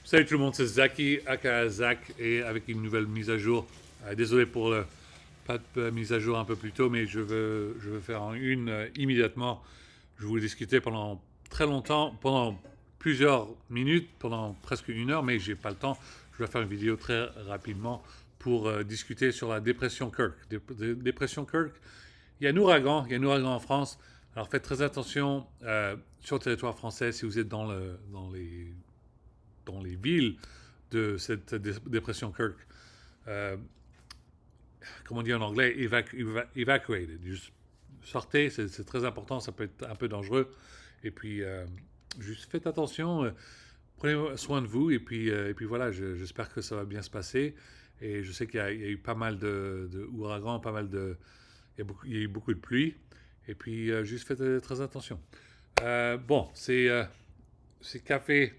Salut tout le monde, c'est Zaki, aka Zach, et avec une nouvelle mise à jour. Désolé pour le pas de mise à jour un peu plus tôt, mais je veux faire une immédiatement. Je voulais discuter pendant très longtemps, pendant plusieurs minutes, pendant presque une heure, mais j'ai pas le temps. Je vais faire une vidéo très rapidement pour discuter sur la dépression Kirk. Dépression Kirk, il y a un ouragan en France. Alors faites très attention sur le territoire français si vous êtes dans les villes de cette dépression Kirk. Euh, Comment on dit en anglais, evacuated. Juste sortez, c'est très important, ça peut être un peu dangereux. Et puis, juste faites attention, prenez soin de vous, et puis voilà, j'espère que ça va bien se passer. Et je sais qu'il y a eu pas mal de ouragans, pas mal de. Il y a eu beaucoup de pluie. Et puis, juste faites très attention. Bon, c'est café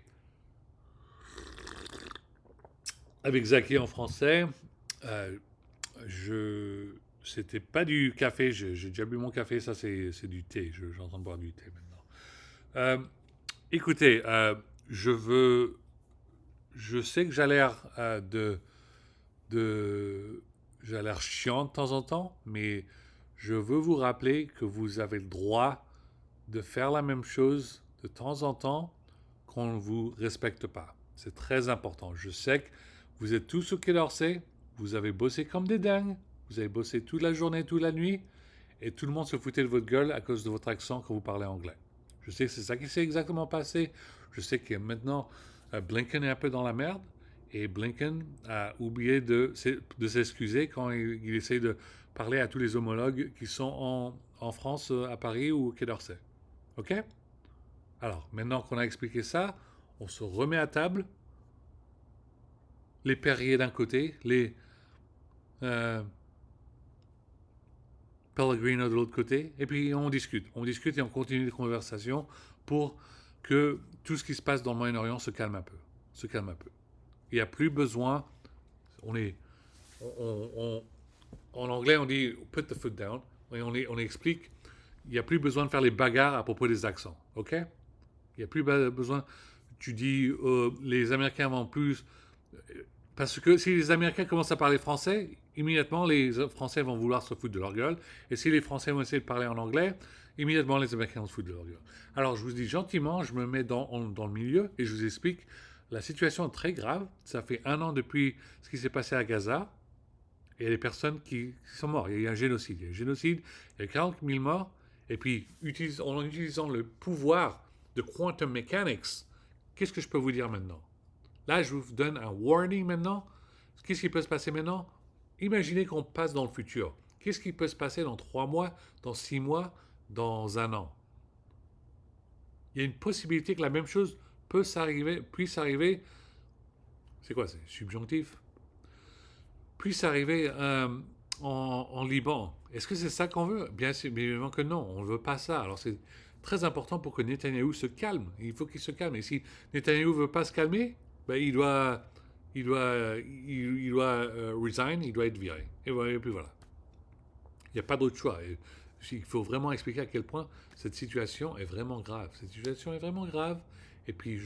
avec Zaki en français. Euh, Je. C'était pas du café, j'ai déjà bu mon café, ça c'est du thé, j'entends boire du thé maintenant. Euh, Écoutez, je veux. Je sais que j'ai l'air de. J'ai l'air chiant de temps en temps, mais je veux vous rappeler que vous avez le droit de faire la même chose de temps en temps qu'on ne vous respecte pas. C'est très important. Je sais que vous êtes tous au Quai d'Orsay, vous avez bossé comme des dingues, vous avez bossé toute la journée, toute la nuit, et tout le monde se foutait de votre gueule à cause de votre accent quand vous parlez anglais. Je sais que c'est ça qui s'est exactement passé. Je sais que maintenant, Blinken est un peu dans la merde, et Blinken a oublié de s'excuser quand il essaye de parler à tous les homologues qui sont en France, à Paris ou au Quai d'Orsay. OK? Alors, maintenant qu'on a expliqué ça, on se remet à table, les Perrier d'un côté, les euh, Pellegrino de l'autre côté, et puis on discute. On discute et on continue les conversations pour que tout ce qui se passe dans le Moyen-Orient se calme un peu. Se calme un peu. Il n'y a plus besoin, on est, on- en anglais on dit put the foot down, et on explique, il n'y a plus besoin de faire les bagarres à propos des accents. OK? Il n'y a plus besoin, tu dis, les Américains vont plus. Parce que si les Américains commencent à parler français, immédiatement les Français vont vouloir se foutre de leur gueule. Et si les Français vont essayer de parler en anglais, immédiatement les Américains vont se foutre de leur gueule. Alors je vous dis gentiment, je me mets dans le milieu et je vous explique. La situation est très grave. Ça fait un an depuis ce qui s'est passé à Gaza. Et il y a des personnes qui sont mortes. Il y a eu un génocide. Il y a un génocide, il y a 40 000 morts. Et puis, en utilisant le pouvoir de quantum mechanics, qu'est-ce que je peux vous dire maintenant? Là, je vous donne un warning maintenant. Qu'est-ce qui peut se passer maintenant? Imaginez qu'on passe dans le futur. Qu'est-ce qui peut se passer dans 3 mois, dans 6 mois, dans un an? Il y a une possibilité que la même chose puisse arriver. C'est quoi? C'est subjonctif? Puisse arriver en Liban. Est-ce que c'est ça qu'on veut? Bien évidemment que non, on ne veut pas ça. Alors c'est très important pour que Netanyahou se calme. Il faut qu'il se calme. Et si Netanyahou ne veut pas se calmer, ben il doit resign, il doit être viré. Et puis voilà. Il n'y a pas d'autre choix. Et il faut vraiment expliquer à quel point cette situation est vraiment grave. Cette situation est vraiment grave. Et puis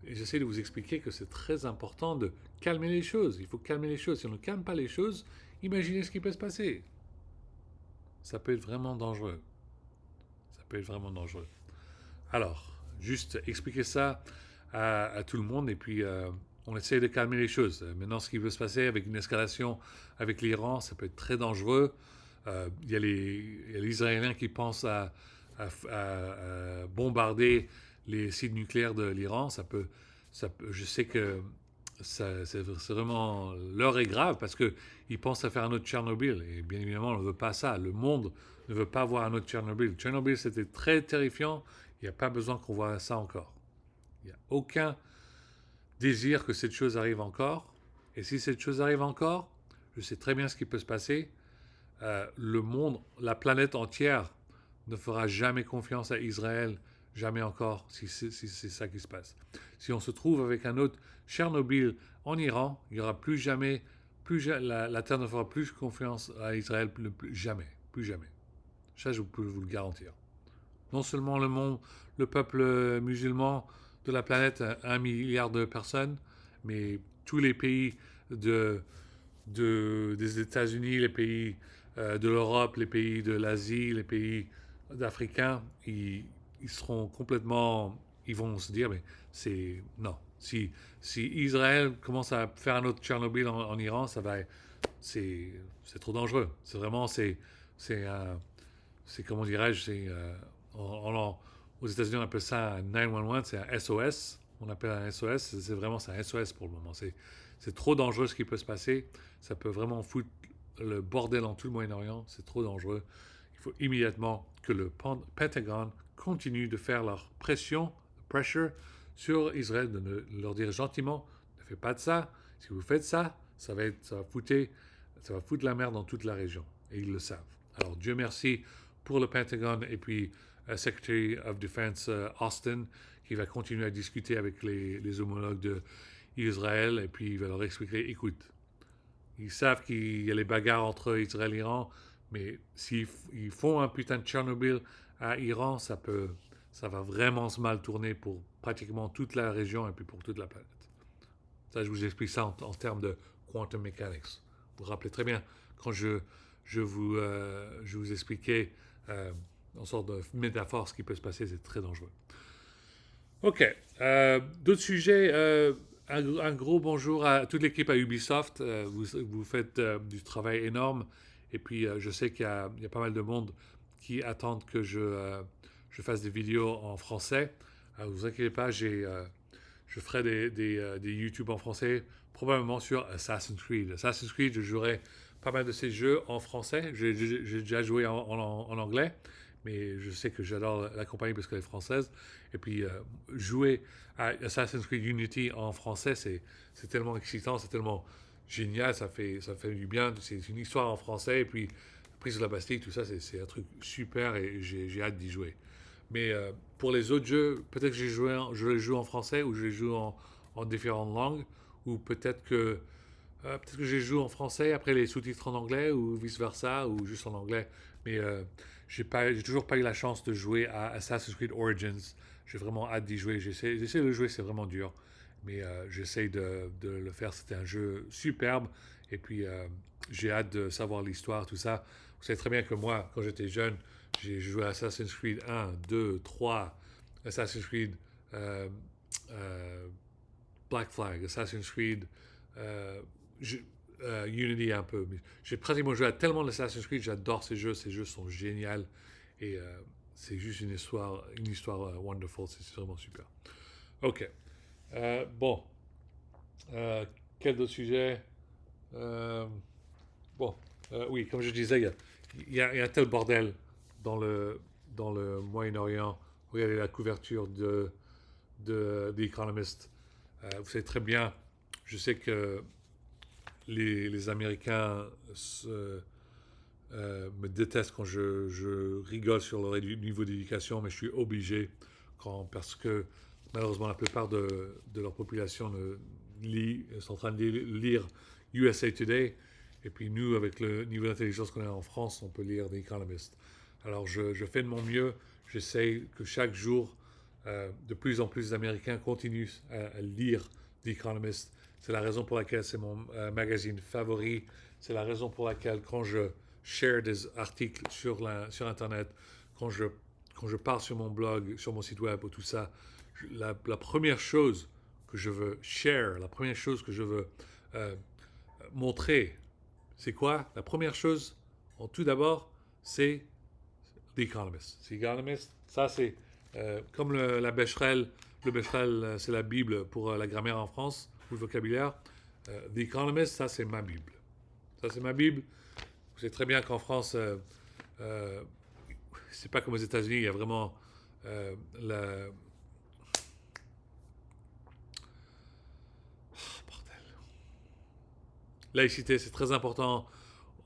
j'essaie de vous expliquer que c'est très important de calmer les choses. Il faut calmer les choses. Si on ne calme pas les choses, imaginez ce qui peut se passer. Ça peut être vraiment dangereux. Ça peut être vraiment dangereux. Alors, juste expliquer ça à tout le monde et puis on essaie de calmer les choses. Maintenant, ce qui veut se passer avec une escalation avec l'Iran, ça peut être très dangereux. Il y a les Israéliens qui pensent à bombarder les sites nucléaires de l'Iran. Je sais que c'est vraiment l'heure est grave parce qu'ils pensent à faire un autre Tchernobyl. Et bien évidemment, on ne veut pas ça. Le monde ne veut pas voir un autre Tchernobyl. Tchernobyl, c'était très terrifiant. Il n'y a pas besoin qu'on voit ça encore. Il n'y a aucun désir que cette chose arrive encore. Et si cette chose arrive encore, je sais très bien ce qui peut se passer. Le monde, la planète entière ne fera jamais confiance à Israël, jamais encore, si c'est ça qui se passe. Si on se trouve avec un autre Tchernobyl en Iran, il n'y aura plus jamais, la Terre ne fera plus confiance à Israël, jamais, plus jamais. Ça, je peux vous le garantir. Non seulement le monde, le peuple musulman de la planète, 1 milliard de personnes, mais tous les pays des États-Unis, les pays de l'Europe, les pays de l'Asie, les pays africains, ils seront complètement... Ils vont se dire, mais c'est... Non. Si Israël commence à faire un autre Tchernobyl en Iran, c'est trop dangereux. C'est vraiment... C'est un... C'est, comment dirais-je, aux États-Unis, on appelle ça un 911, c'est un SOS. On appelle un SOS, c'est un SOS pour le moment. C'est trop dangereux ce qui peut se passer. Ça peut vraiment foutre le bordel dans tout le Moyen-Orient. C'est trop dangereux. Il faut immédiatement que le Pentagone continue de faire leur pressure sur Israël, de leur dire gentiment, ne faites pas de ça. Si vous faites ça, ça va foutre la merde dans toute la région. Et ils le savent. Alors, Dieu merci pour le Pentagone et puis Secretary of Defense Austin, qui va continuer à discuter avec les homologues d'Israël et puis il va leur expliquer, écoute, ils savent qu'il y a les bagarres entre Israël et Iran, mais s'ils font un putain de Tchernobyl à Iran, ça va vraiment se mal tourner pour pratiquement toute la région et puis pour toute la planète. Ça, je vous explique ça en termes de quantum mechanics. Vous vous rappelez très bien quand je vous expliquais en sorte de métaphore ce qui peut se passer, c'est très dangereux. OK. D'autres sujets. Un gros bonjour à toute l'équipe à Ubisoft. Vous faites du travail énorme. Et puis, je sais qu'il y a pas mal de monde qui attendent que je fasse des vidéos en français. Ne vous inquiétez pas, je ferai des YouTube en français, probablement sur Assassin's Creed. Assassin's Creed, je jouerai pas mal de ces jeux en français. J'ai déjà joué en anglais, mais je sais que j'adore la compagnie parce qu'elle est française. Et puis, jouer à Assassin's Creed Unity en français, c'est tellement excitant, c'est tellement génial, ça fait du bien. C'est une histoire en français, et puis Prise de la Bastille, tout ça, c'est un truc super et j'ai hâte d'y jouer. Mais pour les autres jeux, peut-être que je les joue en français ou je les joue en différentes langues, ou peut-être que je joue en français après les sous-titres en anglais ou vice-versa, ou juste en anglais. Mais j'ai toujours pas eu la chance de jouer à Assassin's Creed Origins. J'ai vraiment hâte d'y jouer. J'essaie de le jouer, c'est vraiment dur. Mais j'essaie de le faire. C'était un jeu superbe. Et puis j'ai hâte de savoir l'histoire, tout ça. Vous savez très bien que moi, quand j'étais jeune, j'ai joué à Assassin's Creed 1, 2, 3, Assassin's Creed Black Flag, Assassin's Creed Unity un peu. Mais j'ai pratiquement joué à tellement d'Assassin's Creed, j'adore ces jeux sont géniaux et c'est juste une histoire wonderful, c'est vraiment super. Ok. Bon. Quel d'autre sujet Bon. Oui, comme je disais, il y a un tel bordel dans le Moyen-Orient. Regardez la couverture de The Economist. Vous savez très bien, je sais que les Américains me détestent quand je rigole sur leur niveau d'éducation, mais je suis obligé parce que malheureusement la plupart de leur population sont en train de lire USA Today, et puis nous, avec le niveau d'intelligence qu'on a en France, on peut lire The Economist. Alors je fais de mon mieux, j'essaie que chaque jour, de plus en plus d'Américains continuent à lire The Economist. C'est la raison pour laquelle c'est mon magazine favori. C'est la raison pour laquelle quand je share des articles sur Internet, quand je parle sur mon blog, sur mon site web ou tout ça, la première chose que je veux share, la première chose que je veux montrer, c'est quoi? La première chose, tout d'abord, c'est The Economist. The Economist, ça c'est comme la Becherel. Le Becherel, c'est la Bible pour la grammaire en France, ou le vocabulaire. The Economist, ça c'est ma Bible. Ça c'est ma Bible. Vous savez très bien qu'en France, c'est pas comme aux États-Unis, il y a vraiment la... bordel. Laïcité, c'est très important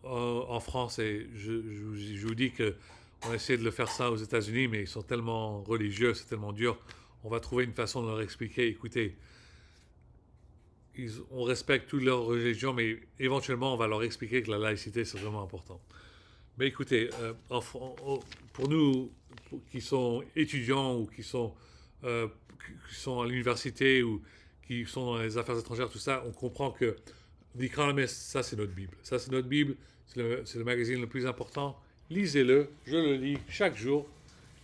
en France, et je vous dis que on essaie de le faire ça aux États-Unis, mais ils sont tellement religieux, c'est tellement dur. On va trouver une façon de leur expliquer, écoutez, on respecte toute leur religion, mais éventuellement, on va leur expliquer que la laïcité, c'est vraiment important. Mais écoutez, pour nous qui sont étudiants ou qui sont qui sont à l'université ou qui sont dans les affaires étrangères, tout ça, on comprend que The Economist, ça c'est notre Bible. Ça c'est notre Bible, c'est le magazine le plus important. Lisez-le, je le lis chaque jour.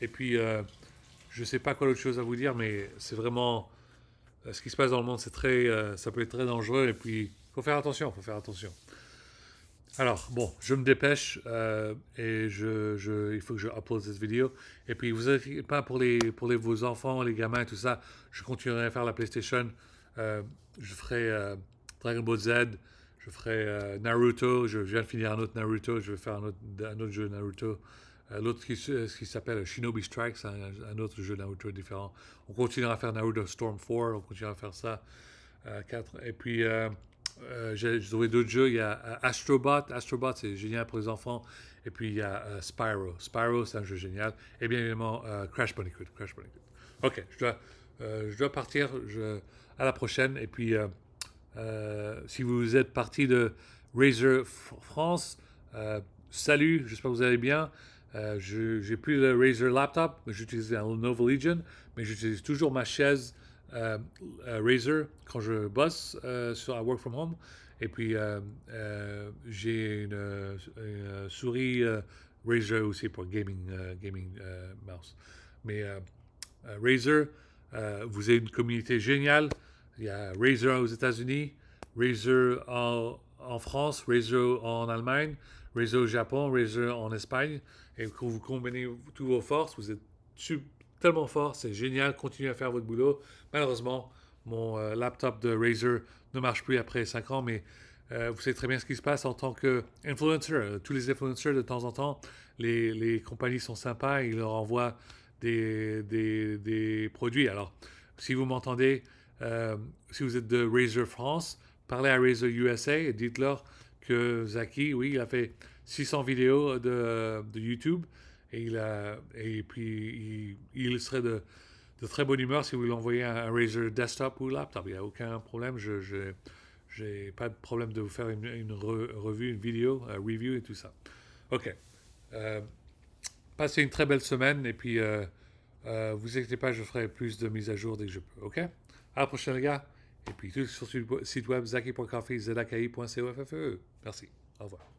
Et puis, je ne sais pas quoi d'autre chose à vous dire, mais c'est vraiment... ce qui se passe dans le monde, ça peut être très dangereux. Et puis, il faut faire attention, Alors, bon, je me dépêche et il faut que je upload cette vidéo. Et puis, vous inquiétez pas vos enfants, les gamins et tout ça. Je continuerai à faire la PlayStation. Je ferai Dragon Ball Z. Je ferai Naruto. Je viens de finir un autre Naruto. Je vais faire un autre jeu Naruto. L'autre qui s'appelle Shinobi Strikes, un autre jeu Naruto différent. On continuera à faire Naruto Storm 4. On continuera à faire ça. 4. Et puis... j'ai trouvé d'autres jeux. Il y a Astrobot. Astrobot, c'est génial pour les enfants. Et puis, il y a Spyro. Spyro, c'est un jeu génial. Et bien évidemment, Crash Bandicoot. OK, je dois partir. À la prochaine. Et puis, si vous êtes parti de Razer France, salut, j'espère que vous allez bien. J'ai plus le Razer laptop, j'utilise un Lenovo Legion, mais j'utilise toujours ma chaise Razer quand je bosse sur un work from home. Et puis j'ai une souris Razer aussi pour gaming mouse. Mais Razer, vous avez une communauté géniale. Il y a Razer aux États-Unis, Razer en France, Razer en Allemagne, Razer au Japon, Razer en Espagne. Et quand vous combinez toutes vos forces, vous êtes tellement fort, c'est génial, continuez à faire votre boulot. Malheureusement, mon laptop de Razer ne marche plus après 5 ans, mais vous savez très bien ce qui se passe en tant qu'influencer. Tous les influencers, de temps en temps, les compagnies sont sympas, ils leur envoient des produits. Alors, si vous m'entendez, si vous êtes de Razer France, parlez à Razer USA et dites-leur que Zaki, oui, il a fait 600 vidéos de YouTube et puis il serait de très bonne humeur si vous lui envoyez un Razer desktop ou laptop. Il n'y a aucun problème. Je n'ai pas de problème de vous faire une revue, une vidéo, un review et tout ça. OK. Passez une très belle semaine et puis vous inquiétez pas, je ferai plus de mises à jour dès que je peux. OK? À la prochaine, les gars. Et puis tout sur le site web zaki.coffee, zaki.coffee. Merci. Au revoir.